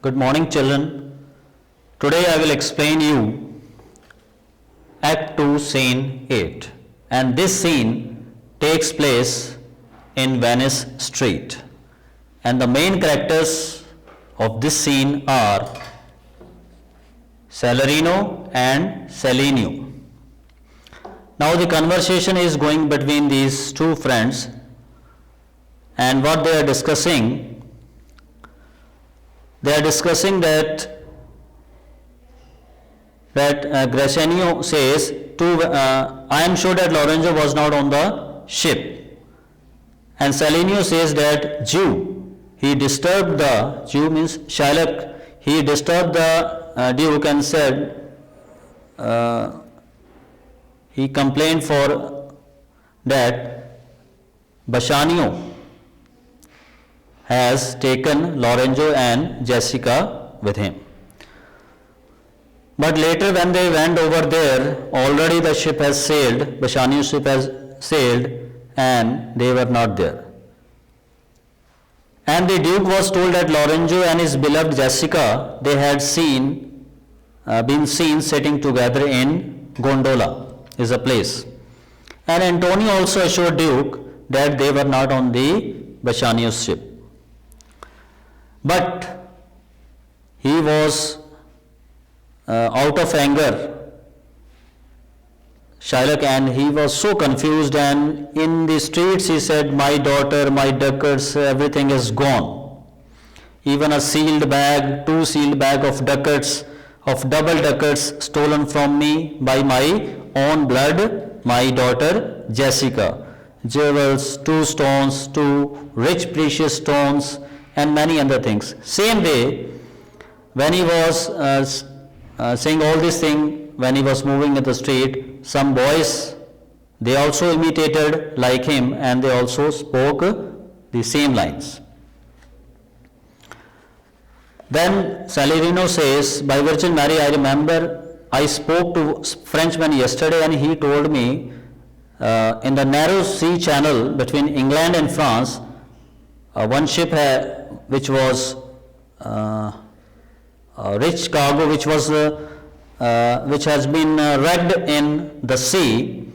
Good morning, children. Today I will explain you Act 2, Scene 8. And this scene takes place in Venice Street. And the main characters of this scene are Salarino and Selenio. Now the conversation is going between these two friends, and what they are discussing that Graciano says I am sure that Lorenzo was not on the ship, and Selenio says that he disturbed the Jew means Shylock, he disturbed the Duke and said he complained for that Bassanio has taken Lorenzo and Jessica with him. But later when they went over there, already the ship has sailed, Bassanio's ship has sailed, and they were not there. And the Duke was told that Lorenzo and his beloved Jessica, they had been seen sitting together in Gondola, is a place. And Antonio also assured Duke that they were not on the Bassanio's ship. But he was out of anger, Shylock, and he was so confused, and in the streets he said, my daughter, my ducats, everything is gone. Even a sealed bag, 2 sealed bag of ducats, of double ducats stolen from me by my own blood, my daughter Jessica. Jewels, 2 stones, 2 rich precious stones, and many other things. Same way, when he was saying all these things, when he was moving in the street, some boys, they also imitated like him, and they also spoke the same lines. Then Salarino says, by Virgin Mary, I remember I spoke to Frenchman yesterday, and he told me in the narrow sea channel between England and France, one ship which was rich cargo which has been wrecked in the sea,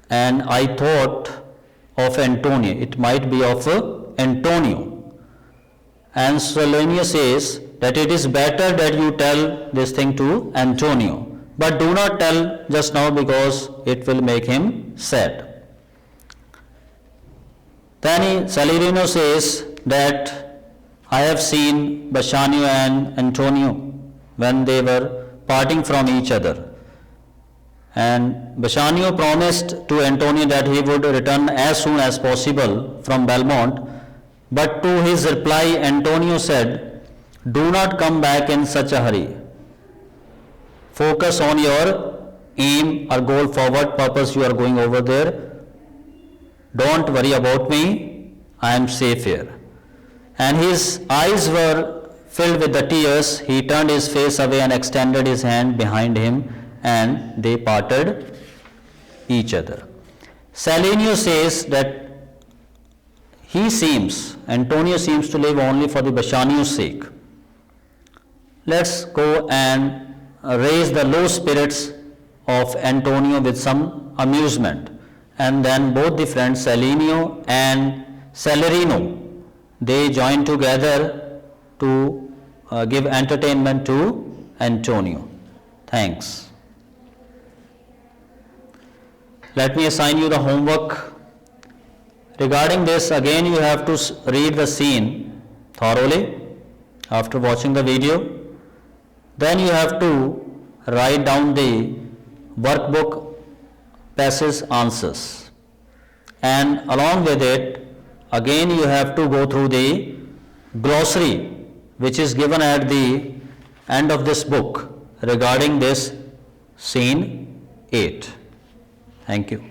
and I thought of Antonio, it might be of Antonio. And Selenio says that it is better that you tell this thing to Antonio, but do not tell just now because it will make him sad. Then Salarino says that I have seen Bassanio and Antonio when they were parting from each other. And Bassanio promised to Antonio that he would return as soon as possible from Belmont, but to his reply, Antonio said, do not come back in such a hurry. Focus on your aim or goal, forward purpose you are going over there. Don't worry about me, I am safe here. And his eyes were filled with the tears. He turned his face away and extended his hand behind him, and they parted each other. Selenio says that Antonio seems to live only for the Bassanio's sake. Let's go and raise the low spirits of Antonio with some amusement. And then both the friends, Selenio and Salarino, they join together to give entertainment to Antonio. Thanks. Let me assign you the homework. Regarding this, again you have to read the scene thoroughly after watching the video. Then you have to write down the workbook passage answers. And along with it, again you have to go through the glossary which is given at the end of this book regarding this scene 8. Thank you.